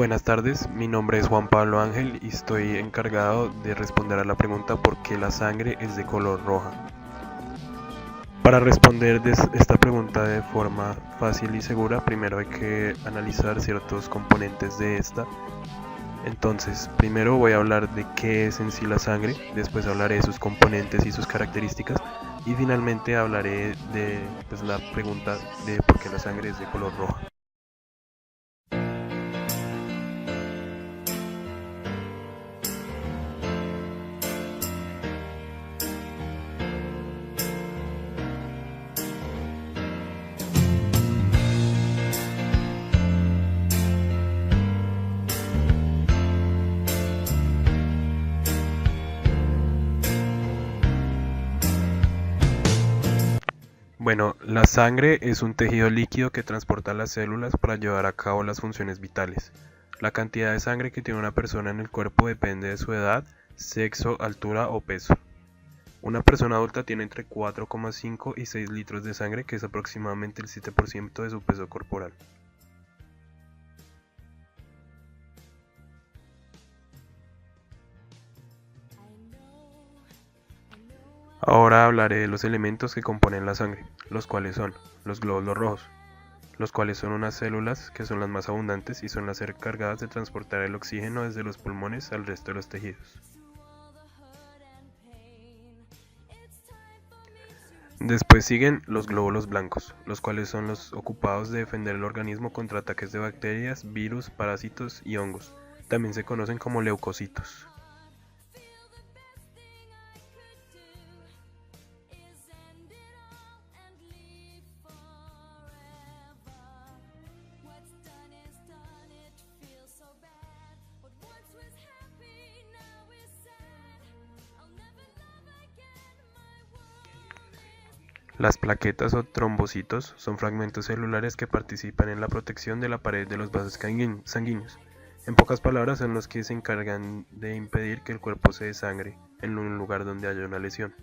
Buenas tardes, mi nombre es Juan Pablo Ángel y estoy encargado de responder a la pregunta ¿por qué la sangre es de color roja? Para responder esta pregunta de forma fácil y segura, primero hay que analizar ciertos componentes de esta. Entonces, primero voy a hablar de qué es en sí la sangre, después hablaré de sus componentes y sus características y finalmente hablaré de la pregunta de por qué la sangre es de color roja. Bueno, la sangre es un tejido líquido que transporta las células para llevar a cabo las funciones vitales. La cantidad de sangre que tiene una persona en el cuerpo depende de su edad, sexo, altura o peso. Una persona adulta tiene entre 4,5 y 6 litros de sangre, que es aproximadamente el 7% de su peso corporal. Ahora hablaré de los elementos que componen la sangre, los cuales son los glóbulos rojos, los cuales son unas células que son las más abundantes y son las encargadas de transportar el oxígeno desde los pulmones al resto de los tejidos. Después siguen los glóbulos blancos, los cuales son los ocupados de defender el organismo contra ataques de bacterias, virus, parásitos y hongos. También se conocen como leucocitos. Las plaquetas o trombocitos son fragmentos celulares que participan en la protección de la pared de los vasos sanguíneos. En pocas palabras, son los que se encargan de impedir que el cuerpo se desangre en un lugar donde haya una lesión.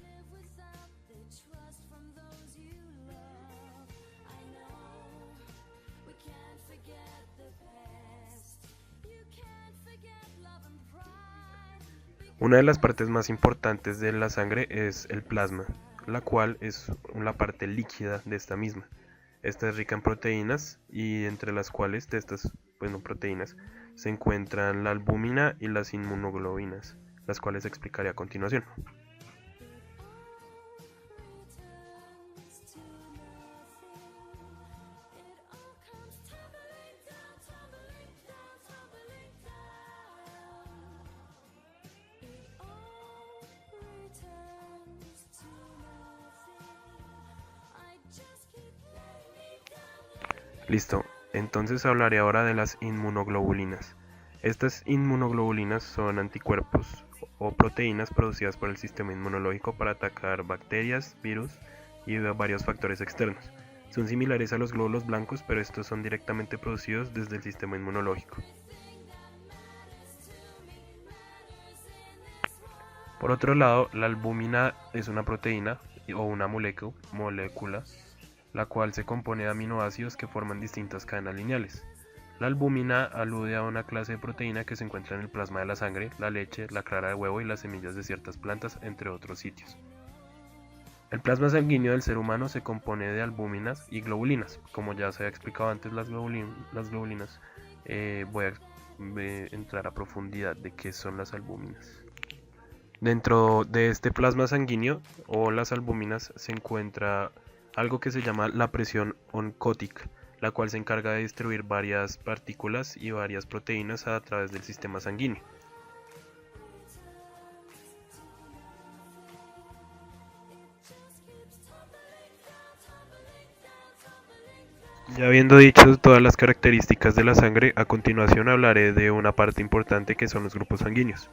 Una de las partes más importantes de la sangre es el plasma, la cual es la parte líquida de esta misma. Esta es rica en proteínas y entre las cuales de estas proteínas se encuentran la albúmina y las inmunoglobulinas, las cuales explicaré a continuación. Listo, entonces hablaré ahora de las inmunoglobulinas. Estas inmunoglobulinas son anticuerpos o proteínas producidas por el sistema inmunológico para atacar bacterias, virus y varios factores externos. Son similares a los glóbulos blancos, pero estos son directamente producidos desde el sistema inmunológico. Por otro lado, la albúmina es una proteína o una molécula la cual se compone de aminoácidos que forman distintas cadenas lineales. La albúmina alude a una clase de proteína que se encuentra en el plasma de la sangre, la leche, la clara de huevo y las semillas de ciertas plantas, entre otros sitios. El plasma sanguíneo del ser humano se compone de albúminas y globulinas. Como ya se había explicado antes, las globulinas, voy a entrar a profundidad de qué son las albúminas. Dentro de este plasma sanguíneo o las albúminas se encuentra algo que se llama la presión oncótica, la cual se encarga de distribuir varias partículas y varias proteínas a través del sistema sanguíneo. Ya habiendo dicho todas las características de la sangre, a continuación hablaré de una parte importante que son los grupos sanguíneos.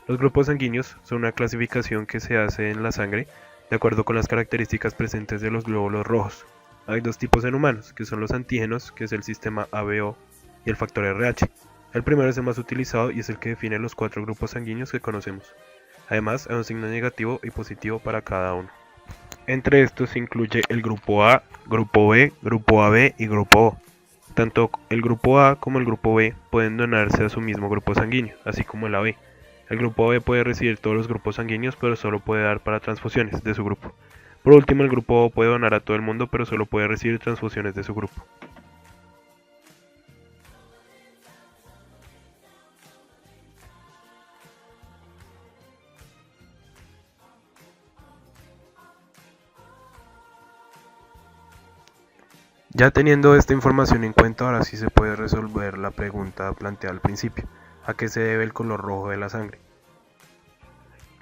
Los grupos sanguíneos son una clasificación que se hace en la sangre de acuerdo con las características presentes de los glóbulos rojos. Hay dos tipos en humanos, que son los antígenos, que es el sistema ABO, y el factor RH. El primero es el más utilizado y es el que define los 4 grupos sanguíneos que conocemos. Además, hay un signo negativo y positivo para cada uno. Entre estos se incluye el grupo A, grupo B, grupo AB y grupo O. Tanto el grupo A como el grupo B pueden donarse a su mismo grupo sanguíneo, así como el AB. El grupo B puede recibir todos los grupos sanguíneos, pero solo puede dar para transfusiones de su grupo. Por último, el grupo O puede donar a todo el mundo, pero solo puede recibir transfusiones de su grupo. Ya teniendo esta información en cuenta, ahora sí se puede resolver la pregunta planteada al principio: ¿a qué se debe el color rojo de la sangre?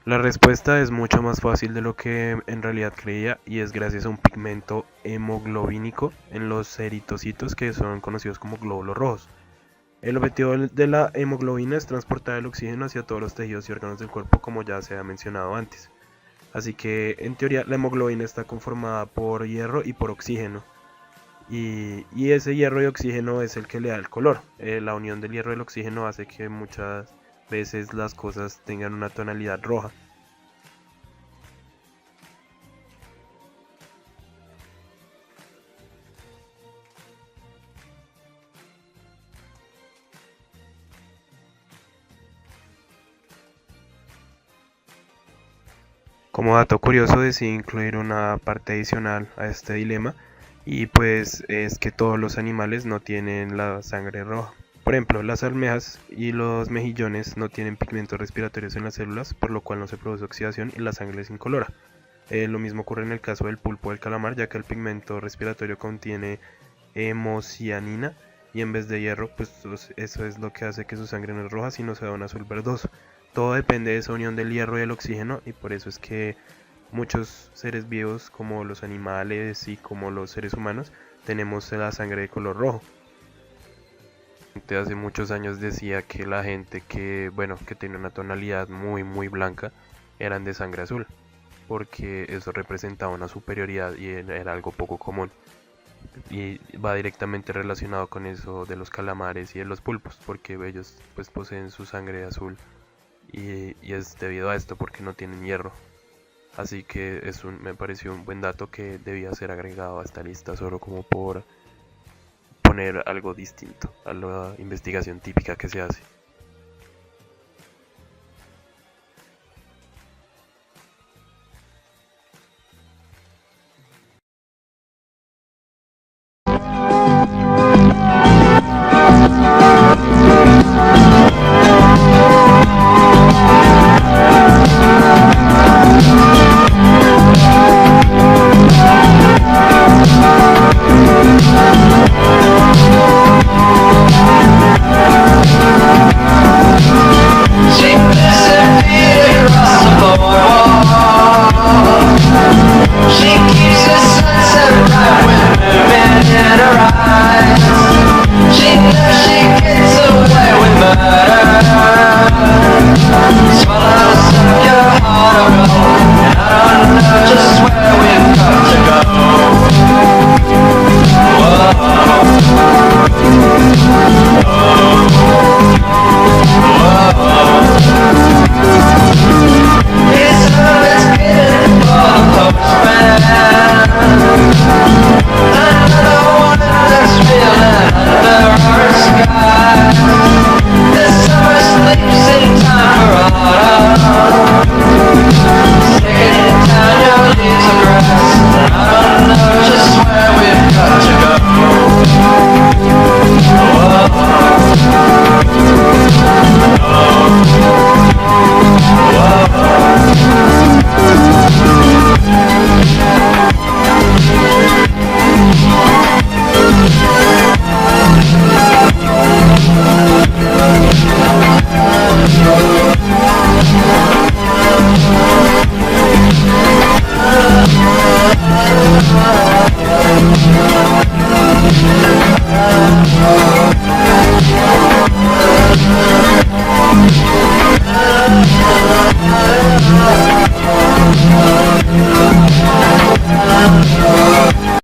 La respuesta es mucho más fácil de lo que en realidad creía, y es gracias a un pigmento hemoglobínico en los eritocitos, que son conocidos como glóbulos rojos. El objetivo de la hemoglobina es transportar el oxígeno hacia todos los tejidos y órganos del cuerpo, como ya se ha mencionado antes. Así que en teoría la hemoglobina está conformada por hierro y por oxígeno. Y ese hierro y oxígeno es el que le da el color. La unión del hierro y el oxígeno hace que muchas veces las cosas tengan una tonalidad roja. Como dato curioso, decidí incluir una parte adicional a este dilema, y pues es que todos los animales no tienen la sangre roja. Por ejemplo, las almejas y los mejillones no tienen pigmentos respiratorios en las células, por lo cual no se produce oxidación y la sangre es incolora. Lo mismo ocurre en el caso del pulpo del calamar, ya que el pigmento respiratorio contiene hemocianina, y en vez de hierro, pues eso es lo que hace que su sangre no es roja, sino sea un azul verdoso. Todo depende de esa unión del hierro y el oxígeno, y por eso es que muchos seres vivos, como los animales y como los seres humanos, tenemos la sangre de color rojo. Hace muchos años decía que la gente que, bueno, que tenía una tonalidad muy blanca eran de sangre azul, porque eso representaba una superioridad y era algo poco común. Y va directamente relacionado con eso de los calamares y de los pulpos, porque ellos pues poseen su sangre azul, y es debido a esto, porque no tienen hierro. Así que me pareció un buen dato que debía ser agregado a esta lista, solo como por poner algo distinto a la investigación típica que se hace.